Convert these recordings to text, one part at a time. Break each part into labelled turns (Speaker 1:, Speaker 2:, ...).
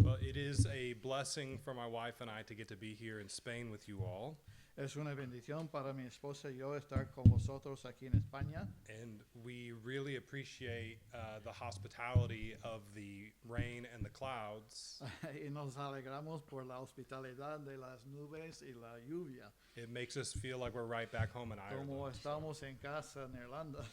Speaker 1: Well, it is a blessing for my wife and I to get to be here in Spain with you all.
Speaker 2: Es una bendición para mi esposa y yo estar con vosotros aquí en España.
Speaker 1: And we really appreciate the hospitality of the rain and the clouds.
Speaker 2: Y nos alegramos por la hospitalidad de las nubes y la lluvia.
Speaker 1: It makes us feel like we're right back home in
Speaker 2: Como
Speaker 1: Ireland.
Speaker 2: estamos en casa en Irlanda.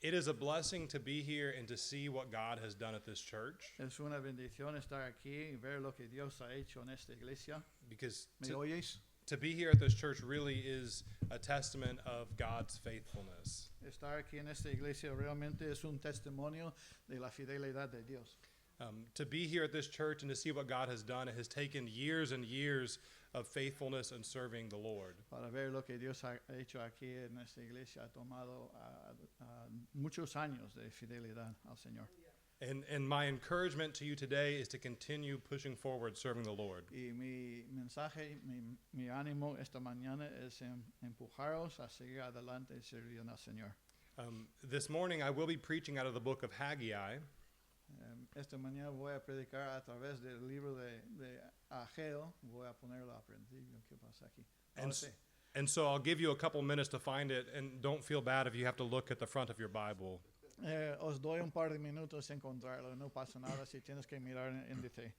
Speaker 1: It is a blessing to be here and to see what God has done at this church,
Speaker 2: Es una bendición estar aquí y ver lo que Dios ha hecho en esta iglesia.
Speaker 1: because
Speaker 2: ¿Me oyes?
Speaker 1: to be here at this church really is a testament of God's faithfulness.
Speaker 2: Estar aquí en esta iglesia realmente es un testimonio de la fidelidad de Dios.
Speaker 1: To be here at this church and to see what God has done, it has taken years and years of faithfulness and serving the Lord.
Speaker 2: Para ver lo que Dios ha hecho aquí en esta iglesia ha tomado muchos años de fidelidad al Señor.
Speaker 1: And my encouragement to you today is to continue pushing forward serving the Lord.
Speaker 2: Y mi mensaje, mi ánimo esta mañana es empujaros a seguir adelante sirviendo al Señor.
Speaker 1: This morning I will be preaching out of the book of Haggai.
Speaker 2: Esta mañana voy a predicar a través del libro de Ageo. Voy a ponerlo a principio. ¿Qué pasa aquí?
Speaker 1: And,
Speaker 2: Ahora
Speaker 1: s-
Speaker 2: sí.
Speaker 1: and so I'll give you a couple minutes to find it, and don't feel bad if you have to look at the front of your Bible.
Speaker 2: Os doy un par de minutos en encontrarlo. No pasa nada si tienes que mirar en índice.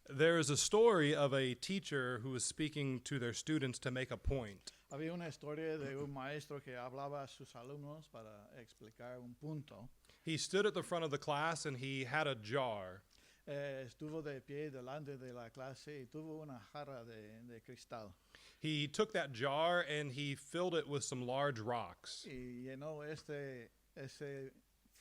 Speaker 1: There is a story of a teacher who was speaking to their students to make a point.
Speaker 2: Había una historia de un maestro que hablaba a sus alumnos para explicar un punto.
Speaker 1: He stood at the front of the class and he had a jar.
Speaker 2: Estuvo de pie delante de la clase y tuvo una jarra de cristal.
Speaker 1: He took that jar and he filled it with some large rocks.
Speaker 2: Y llenó ese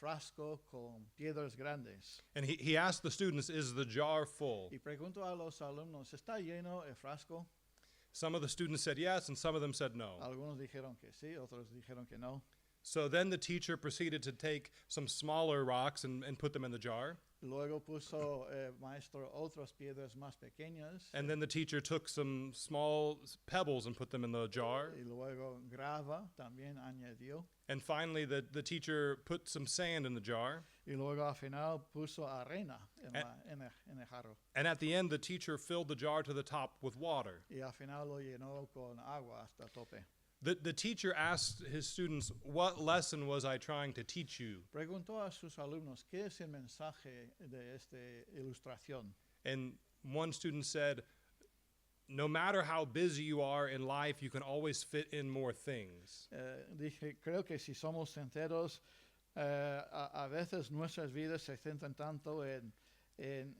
Speaker 2: frasco con piedras grandes.
Speaker 1: And he asked the students, "Is the jar full?"
Speaker 2: Y preguntó a los alumnos, ¿está lleno el frasco?
Speaker 1: Some of the students said yes, and some of them said no.
Speaker 2: Algunos dijeron que sí, otros dijeron que no.
Speaker 1: So then the teacher proceeded to take some smaller rocks and put them in the jar.
Speaker 2: Luego puso maestro otras piedras más pequeñas.
Speaker 1: And then the teacher took some small pebbles and put them in the jar.
Speaker 2: Y luego grava también añadió.
Speaker 1: And finally, the teacher put some sand in the jar.
Speaker 2: Y luego al final puso arena en el jarro.
Speaker 1: And at the end, the teacher filled the jar to the top with water.
Speaker 2: Y al final lo llenó con agua hasta tope.
Speaker 1: The teacher asked his students, "What lesson was I trying to teach you?"
Speaker 2: Preguntó a sus alumnos, ¿qué es el mensaje de esta ilustración?
Speaker 1: And one student said, "No matter how busy you are in life, you can always fit in more things."
Speaker 2: Dije, creo que si somos sinceros, a veces nuestras vidas se centran tanto en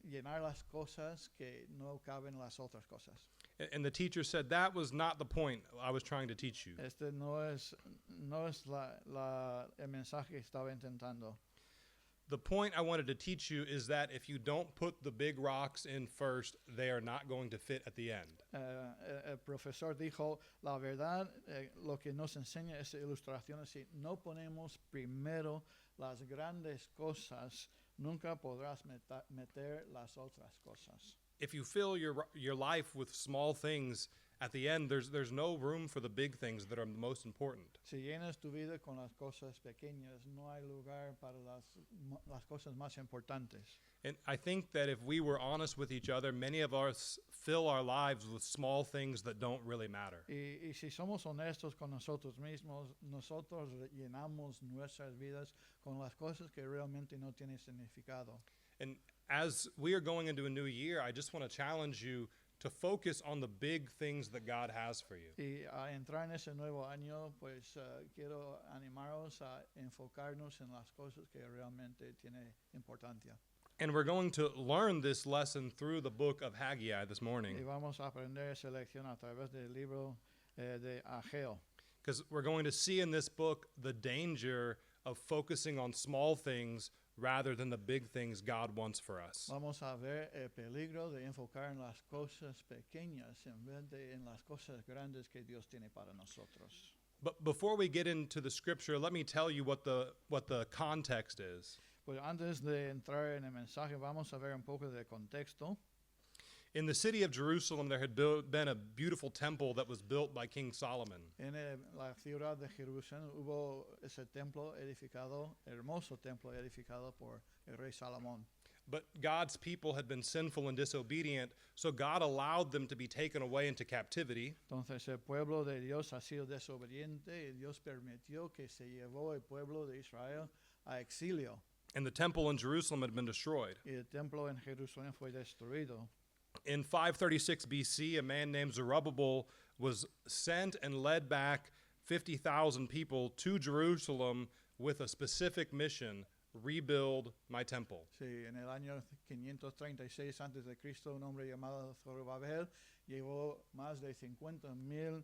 Speaker 2: llenar las cosas que no caben las otras cosas.
Speaker 1: And the teacher said, "That was not the point I was trying to teach you.
Speaker 2: Este no es el mensaje que estaba intentando.
Speaker 1: The point I wanted to teach you is that if you don't put the big rocks in first, they are not going to fit at the end."
Speaker 2: El profesor dijo, la verdad, lo que nos enseña esta ilustración es si no ponemos primero las grandes cosas, nunca podrás meter las otras cosas.
Speaker 1: If you fill your life with small things, at the end there's no room for the big things that are the most important.
Speaker 2: Si llenas tu vida con las cosas pequeñas, no hay lugar para las cosas más importantes.
Speaker 1: And I think that if we were honest with each other, many of us fill our lives with small things that don't really matter.
Speaker 2: Y si somos honestos con nosotros mismos, nosotros llenamos nuestras vidas con las cosas que realmente no tienen significado.
Speaker 1: And as we are going into a new year, I just want to challenge you to focus on the big things that God has for you.
Speaker 2: Y a entrar en ese nuevo año, pues quiero animaros a enfocarnos en las cosas que realmente tienen importancia.
Speaker 1: And we're going to learn this lesson through the book of Haggai this
Speaker 2: Y
Speaker 1: morning,
Speaker 2: vamos a aprender esa lección a través del libro de Ageo.
Speaker 1: because we're going to see in this book the danger of focusing on small things rather than the big things God wants for us.
Speaker 2: Vamos a ver el peligro de enfocar en las cosas pequeñas en vez de en las cosas grandes que Dios tiene para nosotros.
Speaker 1: But before we get into the scripture, let me tell you what the context is.
Speaker 2: Pues antes de entrar en el mensaje, vamos a ver un poco de contexto.
Speaker 1: In the city of Jerusalem, there had been a beautiful temple that was built by King Solomon.
Speaker 2: En la ciudad de Jerusalén hubo ese templo edificado, hermoso templo edificado por el rey Salomón.
Speaker 1: But God's people had been sinful and disobedient, so God allowed them to be taken away into captivity.
Speaker 2: Entonces el pueblo de Dios ha sido desobediente y Dios permitió que se llevó el pueblo de Israel a exilio.
Speaker 1: And the temple in Jerusalem had been destroyed.
Speaker 2: Y el templo en Jerusalén fue destruido.
Speaker 1: In 536 BC, a man named Zerubbabel was sent and led back 50,000 people to Jerusalem with a specific mission: rebuild my temple.
Speaker 2: Sí, en el año 536 antes de Cristo, un hombre llamado Zorobabel llevó más de 50,000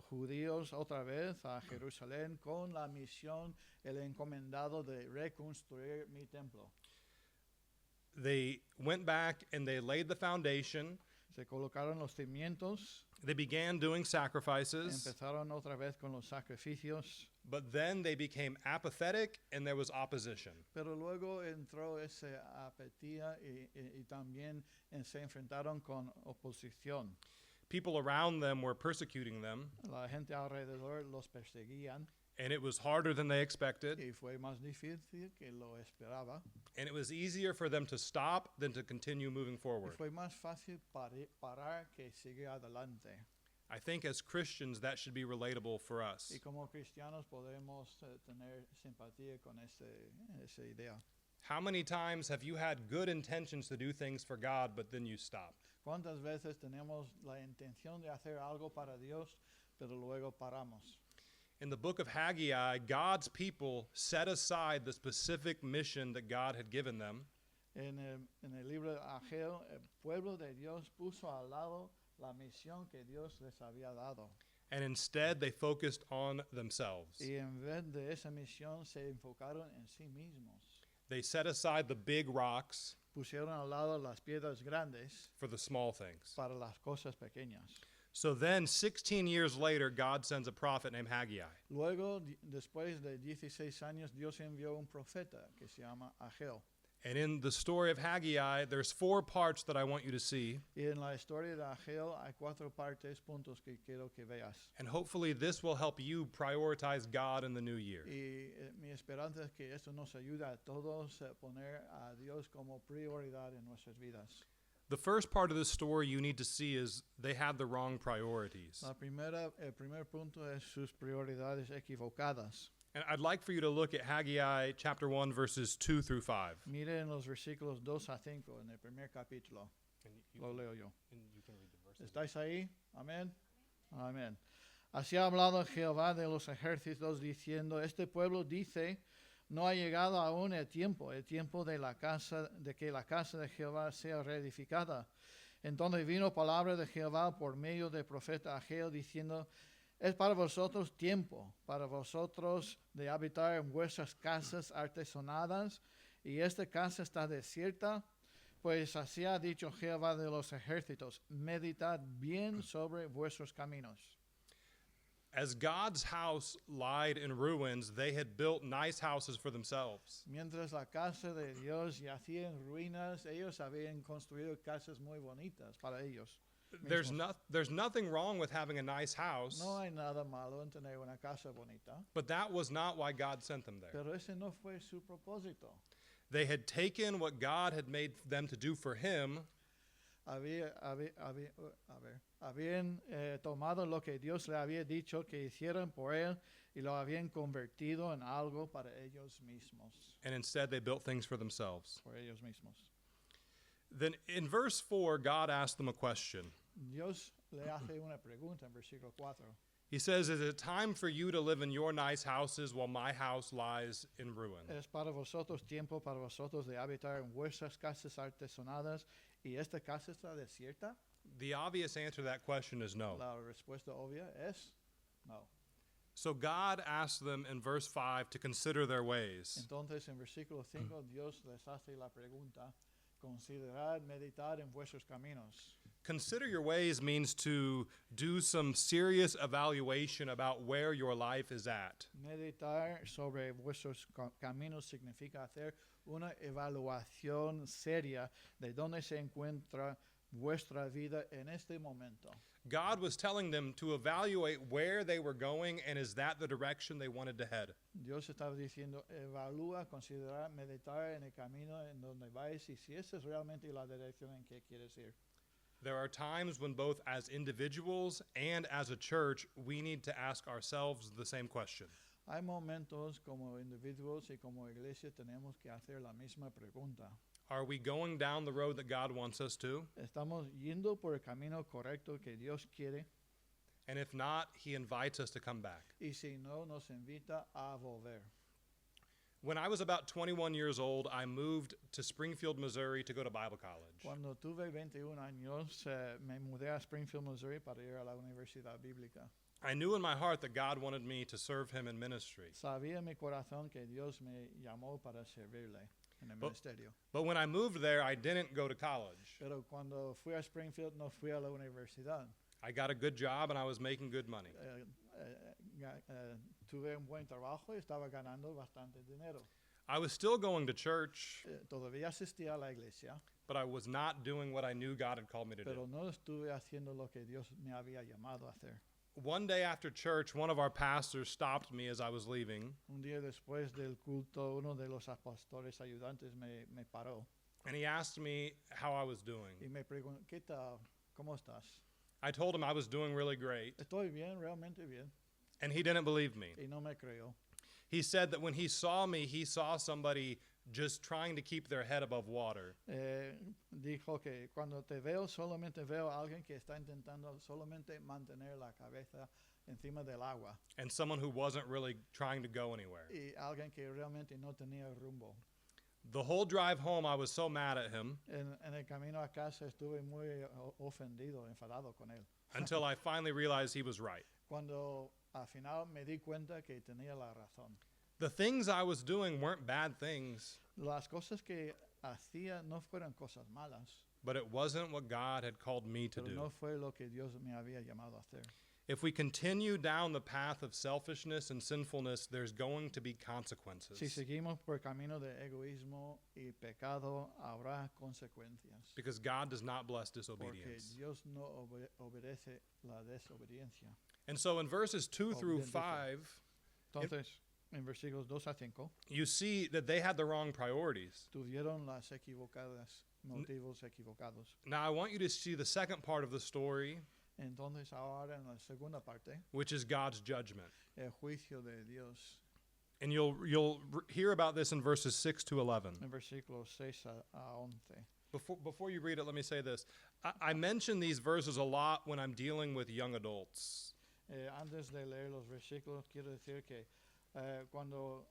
Speaker 2: judíos otra vez a Jerusalén con la misión, el encomendado de reconstruir mi templo.
Speaker 1: They went back and they laid the foundation.
Speaker 2: Se colocaron los cimientos,
Speaker 1: They began doing sacrifices,
Speaker 2: empezaron otra vez con los sacrificios,
Speaker 1: but then they became apathetic and there was opposition.
Speaker 2: pero luego entró esa apatía y también se enfrentaron con oposición.
Speaker 1: People around them were persecuting them,
Speaker 2: La gente alrededor los perseguían
Speaker 1: and it was harder than they expected,
Speaker 2: y fue más difícil que lo esperaba.
Speaker 1: and it was easier for them to stop than to continue moving
Speaker 2: Y
Speaker 1: forward.
Speaker 2: fue más fácil parar que seguir adelante.
Speaker 1: I think as Christians that should be relatable for us.
Speaker 2: Y como cristianos podemos tener simpatía con esa idea.
Speaker 1: How many times have you had good intentions to do things for God, but then you stopped?
Speaker 2: ¿Cuántas veces tenemos la intención de hacer algo para Dios, pero luego paramos?
Speaker 1: In the book of Haggai, God's people set aside the specific mission that God had given them,
Speaker 2: En el libro de Ageo, el pueblo de Dios puso al lado la misión que Dios les había dado.
Speaker 1: and instead they focused on themselves.
Speaker 2: Y en vez de esa misión se enfocaron en sí mismos.
Speaker 1: They set aside the big rocks
Speaker 2: Pusieron al lado las piedras grandes
Speaker 1: for the small things.
Speaker 2: para las cosas pequeñas.
Speaker 1: So then, 16 years later, God sends a prophet named Haggai.
Speaker 2: Luego, después de 16 años, Dios envió un profeta que se llama Ageo.
Speaker 1: And in the story of Haggai, there's 4 parts that I want you to see.
Speaker 2: Y en la historia de Ageo hay 4 partes, puntos que quiero que veas.
Speaker 1: And hopefully this will help you prioritize God in the new year.
Speaker 2: Y mi esperanza es que esto nos ayuda a todos a poner a Dios como prioridad en nuestras vidas.
Speaker 1: The first part of the story you need to see is they had the wrong priorities.
Speaker 2: El primer punto es sus prioridades equivocadas.
Speaker 1: And I'd like for you to look at Haggai chapter 1, verses 2 through 5.
Speaker 2: Mire en los versículos 2 a 5 en el primer capítulo. Lo leo yo. ¿Estáis ahí? Amén. Amén. Así ha hablado Jehová de los ejércitos diciendo, este pueblo dice, no ha llegado aún el tiempo de que la casa de Jehová sea reedificada. Entonces vino palabra de Jehová por medio del profeta Ageo diciendo, es para vosotros tiempo, para vosotros de habitar en vuestras casas artesonadas, y esta casa está desierta. Pues así ha dicho Jehová de los ejércitos, meditad bien sobre vuestros caminos.
Speaker 1: As God's house lied in ruins, they had built nice houses for themselves.
Speaker 2: Mientras la casa de Dios yacía en ruinas, ellos habían construido casas muy bonitas para ellos.
Speaker 1: There's nothing wrong with having a nice house,
Speaker 2: No hay nada malo en tener una casa bonita,
Speaker 1: but that was not why God sent them there.
Speaker 2: pero ese no fue su propósito.
Speaker 1: They had taken what God had made them to do for Him
Speaker 2: Habían tomado lo que Dios le había dicho que hicieran por él y lo habían convertido en algo para ellos mismos.
Speaker 1: and instead they built things for themselves.
Speaker 2: Por ellos mismos.
Speaker 1: Then in verse 4, God asked them a question.
Speaker 2: Dios le hace una pregunta en versículo 4.
Speaker 1: He says, is it time for you to live in your nice houses while my house lies in ruin?
Speaker 2: Es para vosotros tiempo para vosotros de habitar en vuestras casas artesonadas y esta casa está desierta.
Speaker 1: The obvious answer to that question is no.
Speaker 2: La respuesta obvia es no.
Speaker 1: So God asked them in verse 5 to consider their ways.
Speaker 2: Entonces en versículo 5 Dios les hace la pregunta, considerad, meditar en vuestros caminos.
Speaker 1: Consider your ways means to do some serious evaluation about where your life is at.
Speaker 2: Meditar sobre vuestros caminos significa hacer una evaluación seria de dónde se encuentra vuestra vida en este momento.
Speaker 1: God was telling them to evaluate where they were going and is that the direction they wanted to head.
Speaker 2: Dios estaba diciendo, evalúa, considera, meditar en el camino en donde vais y si esa es realmente la dirección en que quieres ir.
Speaker 1: There are times when both as individuals and as a church, we need to ask ourselves the same question.
Speaker 2: Hay momentos como individuos y como iglesia tenemos que hacer la misma pregunta.
Speaker 1: Are we going down the road that God wants us to?
Speaker 2: ¿Estamos yendo por el camino correcto que Dios quiere?
Speaker 1: And if not, He invites us to come back.
Speaker 2: Y si no, nos invita a volver.
Speaker 1: When I was about 21 years old, I moved to Springfield, Missouri to go to Bible college.
Speaker 2: Cuando tuve 21 años, me mudé a Springfield, Missouri para ir a la Universidad Bíblica.
Speaker 1: I knew in my heart that God wanted me to serve Him in ministry.
Speaker 2: Sabía en mi corazón que Dios me llamó para servirle en el ministerio.
Speaker 1: But when I moved there, I didn't go to college.
Speaker 2: Pero cuando fui a Springfield, no fui a la universidad.
Speaker 1: I got a good job and I was making good money.
Speaker 2: Tuve un buen trabajo y estaba ganando bastante dinero.
Speaker 1: I was still going to church,
Speaker 2: Todavía asistía a la iglesia,
Speaker 1: but I was not doing what I knew God had called me to do.
Speaker 2: pero no estuve haciendo lo que Dios me había llamado a hacer.
Speaker 1: One day after church, one of our pastors stopped me as I was leaving,
Speaker 2: Un día después del culto, uno de los pastores ayudantes me paró
Speaker 1: and he asked me how I was doing.
Speaker 2: y me preguntó, ¿qué tal? ¿Cómo estás?
Speaker 1: I told him I was doing really great,
Speaker 2: Estoy bien, realmente bien.
Speaker 1: and he didn't believe me.
Speaker 2: Y no me creyó.
Speaker 1: He said that when he saw me, he saw somebody just trying to keep their head above water.
Speaker 2: Dijo que cuando te veo, solamente veo a alguien que está intentando solamente mantener la cabeza encima del agua
Speaker 1: And someone who wasn't really trying to go anywhere.
Speaker 2: y alguien que realmente no tenía rumbo.
Speaker 1: The whole drive home, I was so mad at him
Speaker 2: En el camino a casa estuve muy ofendido, enfadado con él.
Speaker 1: until I finally realized he was right.
Speaker 2: Cuando al final me di cuenta que tenía la razón.
Speaker 1: The things I was doing weren't bad things,
Speaker 2: Las cosas que hacía no fueron cosas malas,
Speaker 1: but it wasn't what God had called me to
Speaker 2: pero
Speaker 1: do.
Speaker 2: no fue lo que Dios me había llamado a hacer.
Speaker 1: If we continue down the path of selfishness and sinfulness, there's going to be
Speaker 2: Si
Speaker 1: consequences.
Speaker 2: seguimos por el camino de egoísmo y pecado, habrá consecuencias.
Speaker 1: Because God does not bless
Speaker 2: Porque
Speaker 1: disobedience.
Speaker 2: Dios no obedece la desobediencia.
Speaker 1: And so in verses 2 through
Speaker 2: Obediencia.
Speaker 1: 5,
Speaker 2: Entonces, en versículos 2 a 5,
Speaker 1: you see that they had the wrong priorities.
Speaker 2: tuvieron las equivocadas, motivos equivocados.
Speaker 1: Now, I want you to see the second part of the story,
Speaker 2: Entonces, ahora en la segunda parte,
Speaker 1: which is God's judgment.
Speaker 2: el juicio de Dios,
Speaker 1: And you'll hear about this in verses 6 to 11.
Speaker 2: en versículos 6 a 11.
Speaker 1: Before you read it, let me say this. I mention these verses a lot when I'm dealing with young adults.
Speaker 2: Antes de leer los versículos, quiero decir que cuando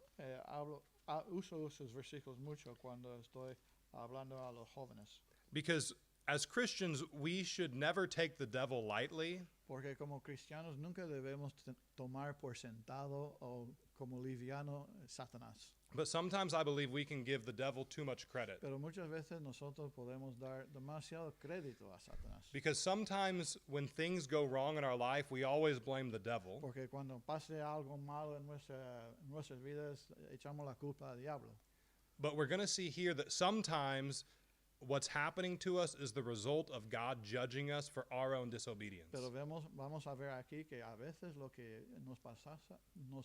Speaker 2: uso esos versículos mucho cuando estoy hablando a los jóvenes.
Speaker 1: Because as Christians, we should never take the devil lightly,
Speaker 2: Porque como cristianos nunca debemos tomar por sentado o como liviano Satanás.
Speaker 1: but sometimes I believe we can give the devil too much credit.
Speaker 2: Pero muchas veces nosotros podemos dar demasiado crédito a Satanás.
Speaker 1: Because sometimes when things go wrong in our life, we always blame the devil.
Speaker 2: Porque cuando pase algo malo en nuestras vidas, echamos la culpa al diablo.
Speaker 1: But we're going to see here that sometimes what's happening to us is the result of God judging us for our own disobedience.
Speaker 2: Pero vamos a ver aquí que a veces lo que nos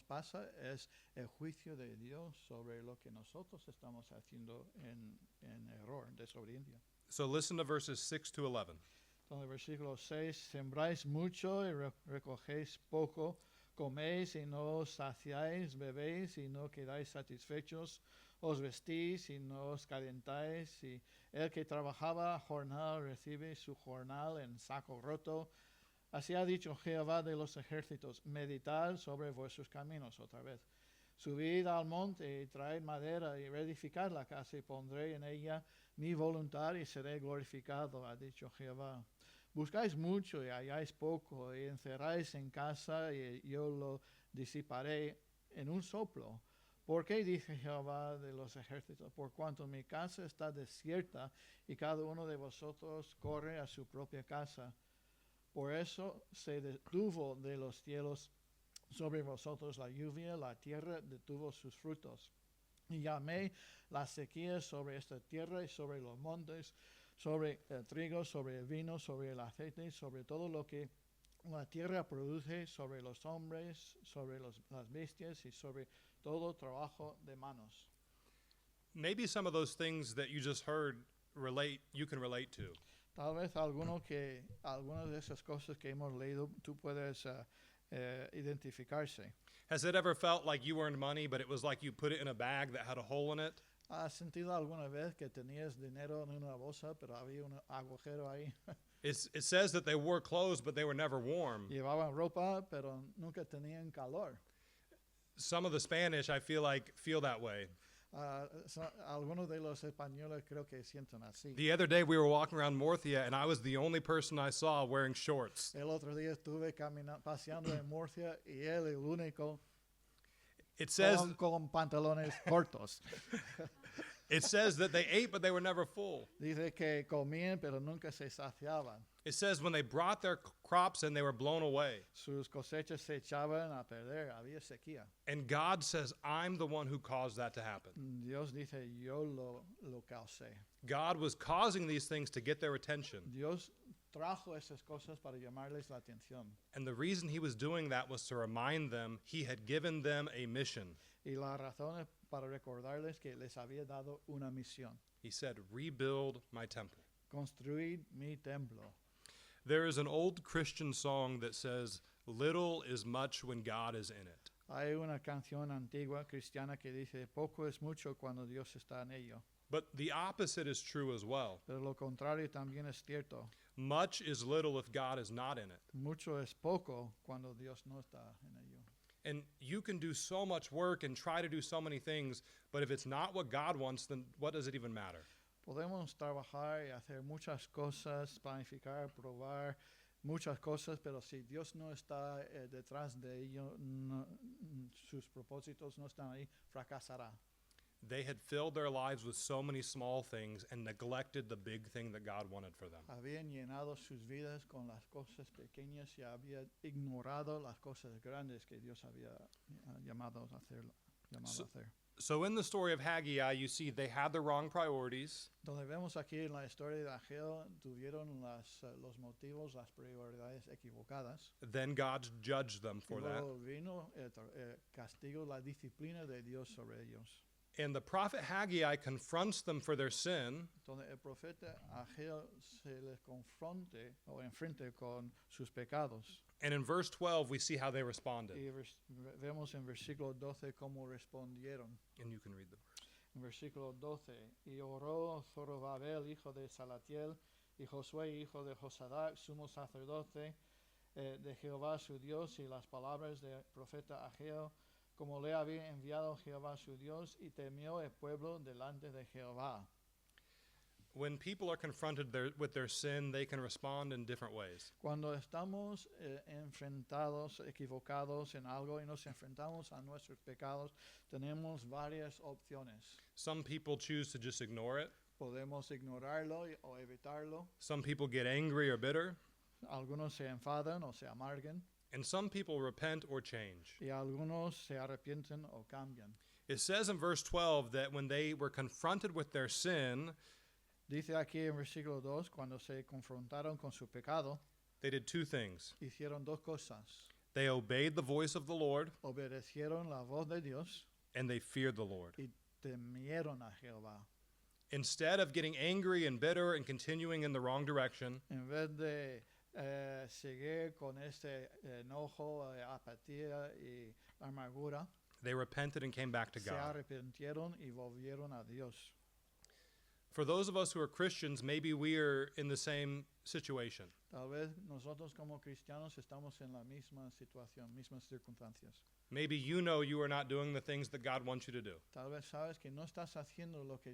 Speaker 2: pasa es el juicio de Dios sobre lo que nosotros estamos haciendo en error, en desobediencia.
Speaker 1: So listen to verses 6 to 11.
Speaker 2: Entonces, versículo 6, sembráis mucho y recogéis poco, coméis y no os saciáis, bebéis y no quedáis satisfechos, os vestís y no os calentáis, y el que trabajaba jornal recibe su jornal en saco roto. Así ha dicho Jehová de los ejércitos, meditad sobre vuestros caminos otra vez. Subid al monte y traed madera y reedificad la casa y pondré en ella mi voluntad y seré glorificado, ha dicho Jehová. Buscáis mucho y halláis poco, y encerráis en casa y yo lo disiparé en un soplo. ¿Por qué dice Jehová de los ejércitos? Por cuanto mi casa está desierta y cada uno de vosotros corre a su propia casa. Por eso se detuvo de los cielos sobre vosotros la lluvia, la tierra detuvo sus frutos. Y llamé la sequía sobre esta tierra y sobre los montes, sobre el trigo, sobre el vino, sobre el aceite, sobre todo lo que la tierra produce, sobre los hombres, sobre las bestias y sobre todo trabajo de manos.
Speaker 1: Maybe some of those things that you just heard you can relate to.
Speaker 2: Tal vez algunas de esas cosas que hemos leído tú puedes identificarse.
Speaker 1: Has it ever felt like you earned money, but it was like you put it in a bag that had a hole in it?
Speaker 2: ¿Has sentido alguna vez que tenías dinero en una bolsa, pero había un agujero ahí?
Speaker 1: It says that they wore clothes, but they were never warm.
Speaker 2: Llevaban ropa, pero nunca tenían calor.
Speaker 1: Some of the Spanish, I feel that way.
Speaker 2: Algunos de los españoles creo que sienten así.
Speaker 1: The other day we were walking around Murcia, and I was the only person I saw wearing shorts.
Speaker 2: El otro día estuve paseando en Murcia y él el único
Speaker 1: It says
Speaker 2: con pantalones cortos.
Speaker 1: it says that they ate, but they were never full.
Speaker 2: Dice que comían, pero nunca se saciaban.
Speaker 1: It says when they brought their crops in, they were blown away.
Speaker 2: Sus cosechas se echaban a perder, había sequía.
Speaker 1: And God says, I'm the one who caused that to happen.
Speaker 2: Dios dice, yo lo causé.
Speaker 1: God was causing these things to get their attention.
Speaker 2: Dios trajo esas cosas para llamarles la atención.
Speaker 1: And the reason he was doing that was to remind them he had given them a mission.
Speaker 2: Y la razón es para recordarles que les había dado una misión.
Speaker 1: He said, rebuild my temple.
Speaker 2: Construir mi templo.
Speaker 1: There is an old Christian song that says, little is much when God is in it.
Speaker 2: Hay una canción antigua cristiana que dice, poco es mucho cuando Dios está en ello.
Speaker 1: But the opposite is true as well.
Speaker 2: Pero lo contrario también es cierto.
Speaker 1: Much is little if God is not in it.
Speaker 2: Mucho es poco cuando Dios no está en ello.
Speaker 1: And you can do so much work and try to do so many things, but if it's not what God wants, then what does it even matter?
Speaker 2: Podemos trabajar y hacer muchas cosas, planificar, probar muchas cosas, pero si Dios no está detrás de ello, sus propósitos no están ahí, fracasará.
Speaker 1: They had filled their lives with so many small things and neglected the big thing that God wanted for them.
Speaker 2: Habían llenado sus vidas con las cosas pequeñas y habían ignorado las cosas grandes que Dios había llamado a hacer.
Speaker 1: So in the story of Haggai, you see they had the wrong priorities.
Speaker 2: Donde vemos aquí en la historia de Ageo, tuvieron los motivos, las prioridades equivocadas.
Speaker 1: Then God judged them for
Speaker 2: Y
Speaker 1: that.
Speaker 2: luego vino el castigo, la disciplina de Dios sobre ellos.
Speaker 1: And the prophet Haggai confronts them for their sin.
Speaker 2: Donde el profeta Ageo se les confronte o enfrente con sus pecados.
Speaker 1: And in verse 12, we see how they responded.
Speaker 2: Y vemos en versículo 12 cómo respondieron.
Speaker 1: And you can read the verse.
Speaker 2: En versículo 12, y oró Zorobabel, hijo de Salatiel, y Josué, hijo de Josadac, sumo sacerdote de Jehová su Dios, y las palabras del profeta Ageo, como le había enviado Jehová su Dios, y temió el pueblo delante de Jehová.
Speaker 1: When people are confronted with their sin, they can respond in different ways.
Speaker 2: Cuando estamos enfrentados, equivocados en algo y nos enfrentamos a nuestros pecados, tenemos varias opciones.
Speaker 1: Some people choose to just ignore it.
Speaker 2: Podemos ignorarlo o evitarlo.
Speaker 1: Some people get angry or bitter.
Speaker 2: Algunos se enfadan o se amargan.
Speaker 1: And some people repent or change.
Speaker 2: Y algunos se arrepienten o cambian.
Speaker 1: It says in verse 12 that when they were confronted with their sin,
Speaker 2: Dice aquí en versículo 2, cuando se confrontaron con su pecado,
Speaker 1: they did two things.
Speaker 2: hicieron dos cosas.
Speaker 1: They obeyed the voice of the Lord,
Speaker 2: Obedecieron la voz de Dios
Speaker 1: and they feared the Lord.
Speaker 2: y temieron a Jehová.
Speaker 1: Instead of getting angry and bitter and continuing in the wrong direction,
Speaker 2: En vez de seguir con este enojo, apatía y amargura,
Speaker 1: they repented and came back to
Speaker 2: se
Speaker 1: God.
Speaker 2: arrepintieron y volvieron a Dios.
Speaker 1: For those of us who are Christians, maybe we are in the same situation.
Speaker 2: Tal vez nosotros como cristianos estamos en la misma situación, mismas circunstancias.
Speaker 1: Maybe you know you are not doing the things that God wants you to do.
Speaker 2: Tal vez sabes que no estás haciendo lo que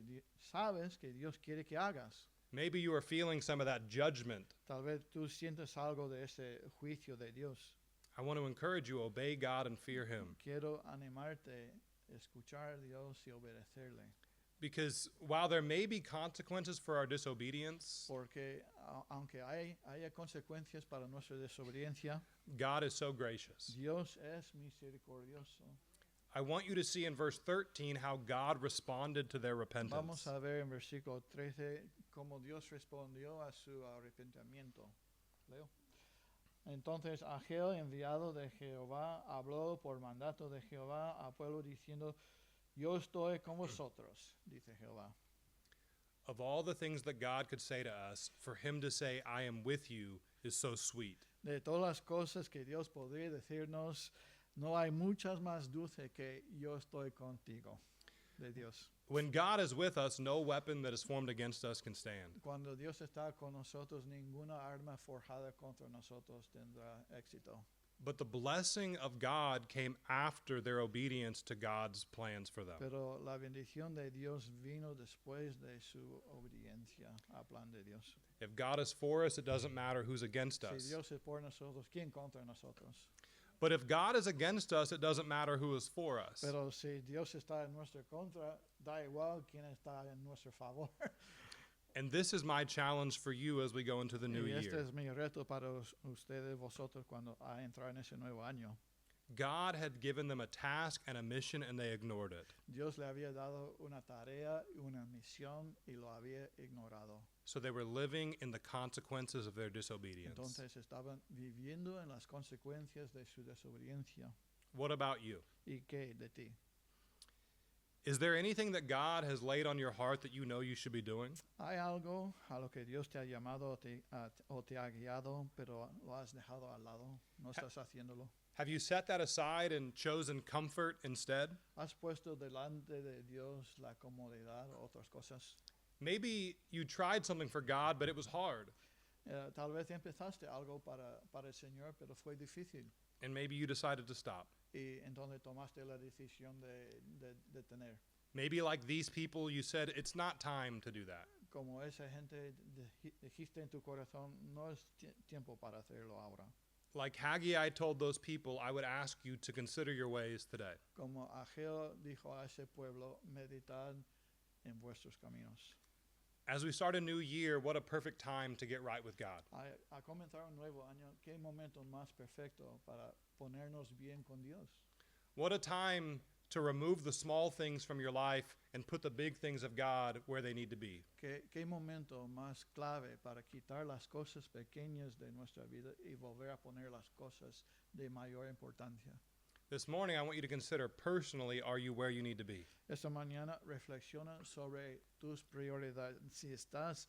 Speaker 2: sabes que Dios quiere que hagas.
Speaker 1: Maybe you are feeling some of that judgment.
Speaker 2: Tal vez tú sientes algo de ese juicio de Dios.
Speaker 1: I want to encourage you, obey God and fear Him.
Speaker 2: Quiero animarte a escuchar a Dios y obedecerle.
Speaker 1: Because while there may be consequences for our disobedience,
Speaker 2: Porque aunque haya consecuencias para nuestra desobediencia,
Speaker 1: God is so gracious.
Speaker 2: Dios es misericordioso.
Speaker 1: I want you to see in verse 13 how God responded to their repentance.
Speaker 2: Vamos a ver en versículo 13 cómo Dios respondió a su arrepentimiento. Leo. Entonces Ageo, enviado de Jehová, habló por mandato de Jehová al pueblo diciendo, yo estoy con vosotros, dice Jehová.
Speaker 1: Of all the things that God could say to us, for him to say, I am with you, is so sweet.
Speaker 2: De todas las cosas que Dios podría decirnos, no hay muchas más dulces que yo estoy contigo, de Dios.
Speaker 1: When God is with us, no weapon that is formed against us can stand.
Speaker 2: Cuando Dios está con nosotros, ninguna arma forjada contra nosotros tendrá éxito.
Speaker 1: But the blessing of God came after their obedience to God's plans for them.
Speaker 2: Pero la bendición de Dios vino después de su obediencia al plan de Dios.
Speaker 1: If God is for us, it doesn't matter who's against
Speaker 2: Si
Speaker 1: us.
Speaker 2: Dios es por nosotros, ¿quién contra nosotros?
Speaker 1: But if God is against us, it doesn't matter who is for us.
Speaker 2: Pero si Dios está en nuestra contra, da igual quién está en nuestro favor.
Speaker 1: And this is my challenge for you as we go into the new
Speaker 2: Y este
Speaker 1: year.
Speaker 2: es mi reto para ustedes, vosotros, cuando a entrar en ese nuevo año.
Speaker 1: God had given them a task and a mission, and they ignored it.
Speaker 2: Dios le había dado una tarea y una misión y lo había ignorado.
Speaker 1: So they were living in the consequences of their disobedience.
Speaker 2: Entonces estaban viviendo en las consecuencias de su desobediencia.
Speaker 1: What about you?
Speaker 2: ¿Y qué de ti?
Speaker 1: Is there anything that God has laid on your heart that you know you should be doing?
Speaker 2: ¿Hay algo a lo que Dios te ha llamado o te ha guiado, pero lo has dejado al lado? ¿No estás haciéndolo?
Speaker 1: Have you set that aside and chosen comfort instead?
Speaker 2: ¿Has puesto delante de Dios la comodidad o otras cosas?
Speaker 1: Maybe you tried something for God, but it was hard.
Speaker 2: Tal vez empezaste algo para el Señor, pero fue difícil.
Speaker 1: And maybe you decided to stop.
Speaker 2: Y entonces tomaste la decisión de tener.
Speaker 1: Maybe like these people, you said, it's not time to do that.
Speaker 2: Como esa gente dijiste en tu corazón, no es tiempo para hacerlo ahora.
Speaker 1: Like Haggai told those people, I would ask you to consider your ways today.
Speaker 2: Como Ageo dijo a ese pueblo, meditad en vuestros caminos.
Speaker 1: As we start a new year, what a perfect time to get right with God.
Speaker 2: A comenzar un nuevo año, qué momento más perfecto para ponernos bien con Dios.
Speaker 1: What a time to remove the small things from your life and put the big things of God where they need to be.
Speaker 2: Qué momento más clave para quitar las cosas pequeñas de nuestra vida y volver a poner las cosas de mayor importancia.
Speaker 1: This morning, I want you to consider personally, are you where you need to be?
Speaker 2: Esta mañana reflexiona sobre tus prioridades, si estás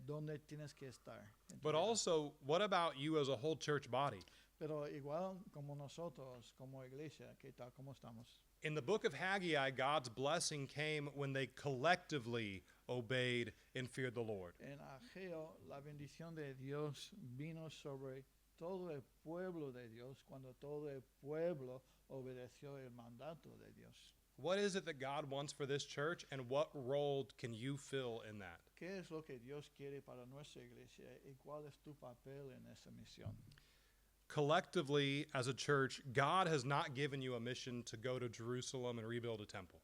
Speaker 2: donde tienes que estar. En tu
Speaker 1: But
Speaker 2: vida.
Speaker 1: also, what about you as a whole church body?
Speaker 2: Pero igual como nosotros, como iglesia, ¿qué tal? ¿Cómo estamos?
Speaker 1: In the book of Haggai, God's blessing came when they collectively obeyed and feared the Lord.
Speaker 2: En Ageo, la bendición de Dios vino sobre todo el pueblo de Dios cuando todo el pueblo obedeció el mandato de Dios.
Speaker 1: What is it that God wants for this church, and what role can you fill in that?
Speaker 2: ¿Qué es lo que Dios quiere para nuestra iglesia y cuál es tu papel en esa misión?
Speaker 1: Collectively, as a church, God has not given you a mission to go to Jerusalem and rebuild a temple.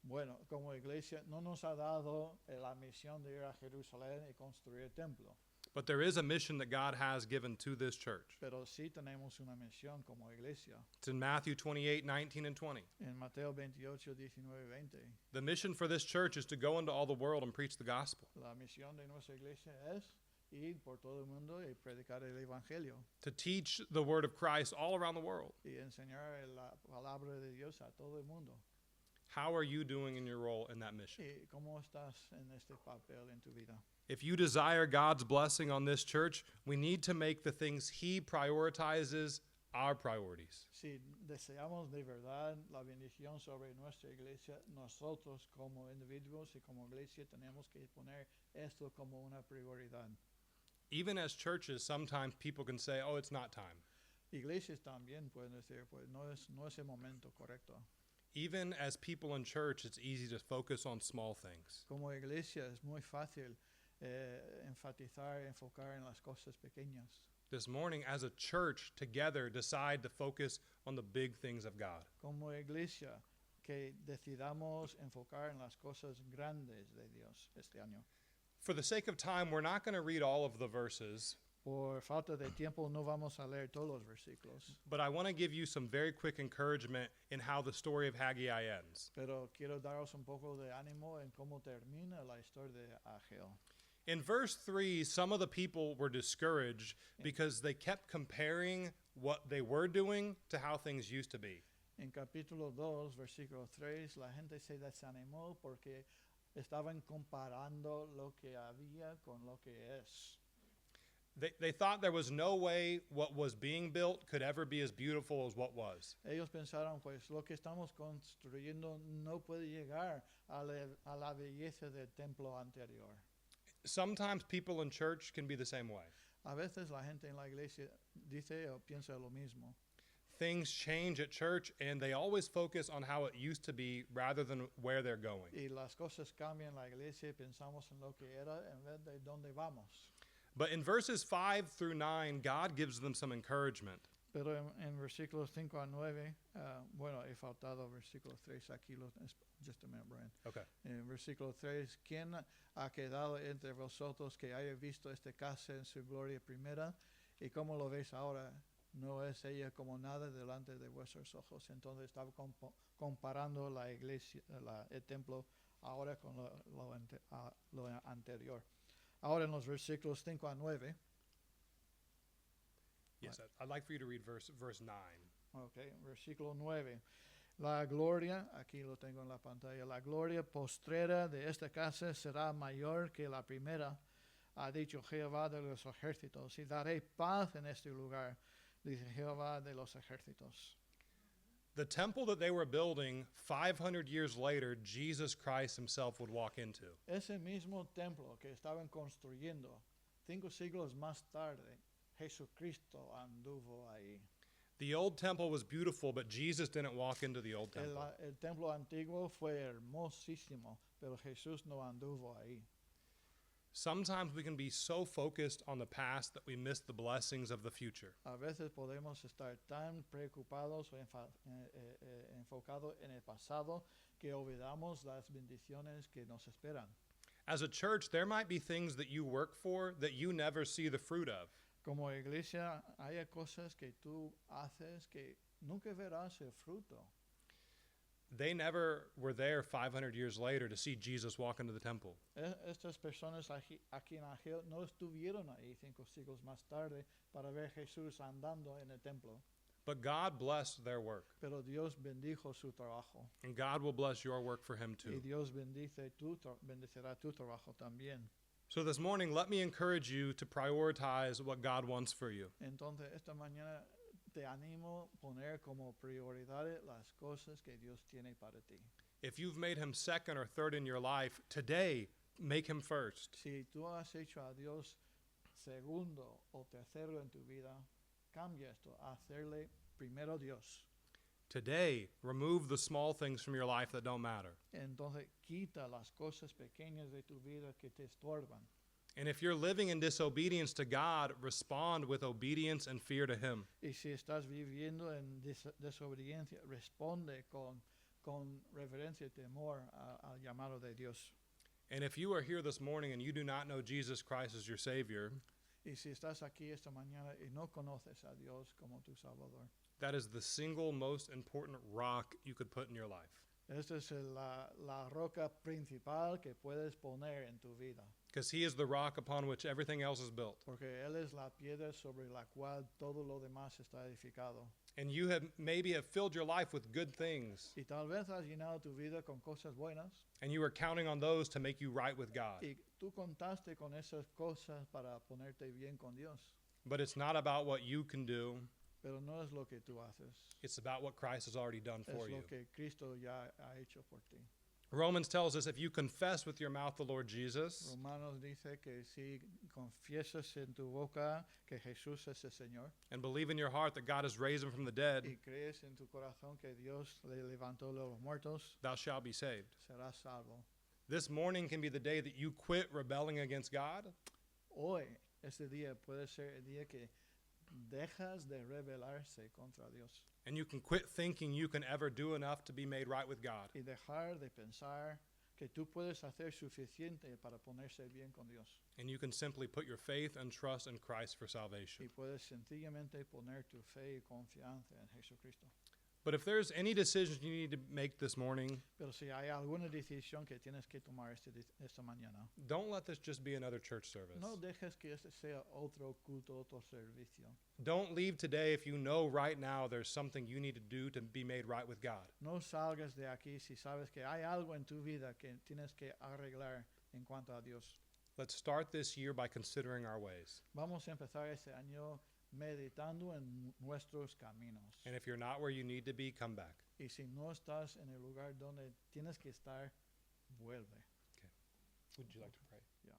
Speaker 2: Bueno, como iglesia no nos ha dado la misión de ir a Jerusalén y construir el templo,
Speaker 1: But there is a mission that God has given to this church.
Speaker 2: pero sí tenemos una misión como iglesia.
Speaker 1: It's in Matthew 28, 19, and 20.
Speaker 2: En Mateo 28, 19, 20,
Speaker 1: The mission for this church is to go into all the world and preach the gospel,
Speaker 2: la misión de nuestra iglesia es ir por todo el mundo y predicar el evangelio
Speaker 1: to teach the word of Christ all around the world.
Speaker 2: y enseñar la palabra de Dios a todo el mundo.
Speaker 1: How are you doing in your role in that mission?
Speaker 2: ¿Y cómo estás en este papel en tu vida?
Speaker 1: If you desire God's blessing on this church, we need to make the things He prioritizes our priorities.
Speaker 2: Si deseamos de verdad la bendición sobre nuestra iglesia, nosotros como individuos y como iglesia tenemos que poner esto como una prioridad.
Speaker 1: Even as churches, sometimes people can say, oh, it's not time.
Speaker 2: Iglesias también pueden decir, pues no es el momento correcto.
Speaker 1: Even as people in church, it's easy to focus on small things.
Speaker 2: Como iglesia es muy fácil enfocar en las cosas pequeñas.
Speaker 1: This morning, as a church, together decide to focus on the big things of God.
Speaker 2: Como iglesia, que decidamos enfocar en las cosas grandes de Dios este año.
Speaker 1: For the sake of time, we're not going to read all of the verses,
Speaker 2: Por falta de tiempo no vamos a leer todos los versículos,
Speaker 1: But I want to give you some very quick encouragement in how the story of Haggai ends.
Speaker 2: pero quiero daros un poco de ánimo en cómo termina la historia de Ageo.
Speaker 1: In verse 3, some of the people were discouraged because they kept comparing what they were doing to how things used to be.
Speaker 2: En capítulo 2, versículo 3, la gente se desanimó porque estaban comparando lo que había con lo que es.
Speaker 1: They thought there was no way what was being built could ever be as beautiful as what was.
Speaker 2: Ellos pensaron, pues lo que estamos construyendo no puede llegar a la belleza del templo anterior.
Speaker 1: Sometimes people in church can be the same way.
Speaker 2: A veces la gente en la iglesia dice o piensa lo mismo.
Speaker 1: Things change at church and they always focus on how it used to be rather than where they're going.
Speaker 2: Y las cosas cambian en la iglesia y pensamos en lo que era en vez de dónde vamos.
Speaker 1: But in verses 5 through 9, God gives them some encouragement.
Speaker 2: Pero en versículos 5 a 9, bueno, he faltado versículo 3 aquí, just a minute, Brian.
Speaker 1: Okay.
Speaker 2: En versículo 3, ¿quién ha quedado entre vosotros que haya visto este casa en su gloria primera? ¿Y cómo lo veis ahora? ¿No es ella como nada delante de vuestros ojos? Entonces estaba comparando la iglesia, el templo ahora con lo anterior. Ahora en los versículos 5 a 9.
Speaker 1: Yes, I'd like for you to read verse 9.
Speaker 2: Okay, versículo 9. La gloria, aquí lo tengo en la pantalla, la gloria postrera de esta casa será mayor que la primera, ha dicho Jehová de los ejércitos, y daré paz en este lugar, dice Jehová de los ejércitos.
Speaker 1: The temple that they were building 500 years later, Jesus Christ himself would walk into.
Speaker 2: Ese mismo templo que estaban construyendo 5 siglos más tarde, Jesucristo anduvo ahí.
Speaker 1: The old temple was beautiful, but Jesus didn't walk into the old temple.
Speaker 2: El templo antiguo fue hermosísimo, pero Jesús no anduvo ahí.
Speaker 1: Sometimes we can be so focused on the past that we miss the blessings of the future.
Speaker 2: A veces podemos estar tan preocupados o enfocados en el pasado que olvidamos las bendiciones que nos esperan.
Speaker 1: As a church, there might be things that you work for that you never see the fruit of.
Speaker 2: Como iglesia hay cosas que tú haces que nunca verás el fruto.
Speaker 1: They never were there 500 years later to see Jesus walk into the temple.
Speaker 2: Estas personas aquí en Ageo no estuvieron ahí 5 siglos más tarde para ver Jesús andando en el templo.
Speaker 1: But God blessed their work.
Speaker 2: Pero Dios bendijo su trabajo.
Speaker 1: And God will bless your work for him
Speaker 2: Y
Speaker 1: too.
Speaker 2: Dios bendecirá tu trabajo también.
Speaker 1: So this morning, let me encourage you to prioritize what God wants for you.
Speaker 2: Entonces, esta mañana te animo a poner como prioridades las cosas que Dios tiene para ti.
Speaker 1: If you've made him second or third in your life, today, make him first.
Speaker 2: Si tú has hecho a Dios segundo o tercero en tu vida, cambia esto, a hacerle primero Dios.
Speaker 1: Today, remove the small things from your life that don't matter.
Speaker 2: Entonces, quita las cosas pequeñas de tu vida que te estorban.
Speaker 1: And if you're living in disobedience to God, respond with obedience and fear to him.
Speaker 2: Y si estás viviendo en desobediencia, responde con reverencia y temor al llamado de Dios.
Speaker 1: And if you are here this morning and you do not know Jesus Christ as your Savior,
Speaker 2: Y si estás aquí esta mañana y no conoces a Dios como tu Salvador,
Speaker 1: that is the single most important rock you could put in your life.
Speaker 2: esta es la roca principal que puedes poner en tu vida.
Speaker 1: Because he is the rock upon which everything else is built.
Speaker 2: Porque Él es la piedra sobre la cual todo lo demás está edificado.
Speaker 1: And you have maybe have filled your life with good things,
Speaker 2: Y tal vez has llenado tu vida con cosas buenas
Speaker 1: and you are counting on those to make you right with God.
Speaker 2: y tú contaste con esas cosas para ponerte bien con Dios.
Speaker 1: But it's not about what you can do.
Speaker 2: Pero no es lo que tú haces,
Speaker 1: It's about what Christ has already done
Speaker 2: es
Speaker 1: for you.
Speaker 2: lo que Cristo ya ha hecho por ti.
Speaker 1: Romans tells us if you confess with your mouth the Lord Jesus
Speaker 2: Romanos dice que si confiesas en tu boca que Jesús es el Señor
Speaker 1: and believe in your heart that God has raised him from the dead,
Speaker 2: y crees en tu corazón que Dios le levantó de los muertos,
Speaker 1: thou shalt be saved.
Speaker 2: serás salvo.
Speaker 1: This morning can be the day that you quit rebelling against God
Speaker 2: Hoy, este día puede ser el día que dejas de rebelarse contra Dios
Speaker 1: and you can quit thinking you can ever do enough to be made right with God.
Speaker 2: y dejar de pensar que tú puedes hacer suficiente para ponerse bien con Dios.
Speaker 1: And you can simply put your faith and trust in Christ for
Speaker 2: Y
Speaker 1: salvation.
Speaker 2: puedes sencillamente poner tu fe y confianza en Jesucristo.
Speaker 1: But if there's any decision you need to make this morning,
Speaker 2: Pero si hay alguna decisión que tienes que tomar esta mañana,
Speaker 1: don't let this just be another church service.
Speaker 2: no dejes que este sea otro culto, otro servicio.
Speaker 1: Don't leave today if you know right now there's something you need to do to be made right with God.
Speaker 2: No salgas de aquí si sabes que hay algo en tu vida que tienes que arreglar en cuanto a Dios.
Speaker 1: Let's start this year by considering our ways.
Speaker 2: Vamos a empezar este año meditando en nuestros caminos.
Speaker 1: And if you're not where you need to be, come back.
Speaker 2: Y si no estás en el lugar donde tienes que estar, vuelve.
Speaker 1: Would you like to pray?
Speaker 2: Ya.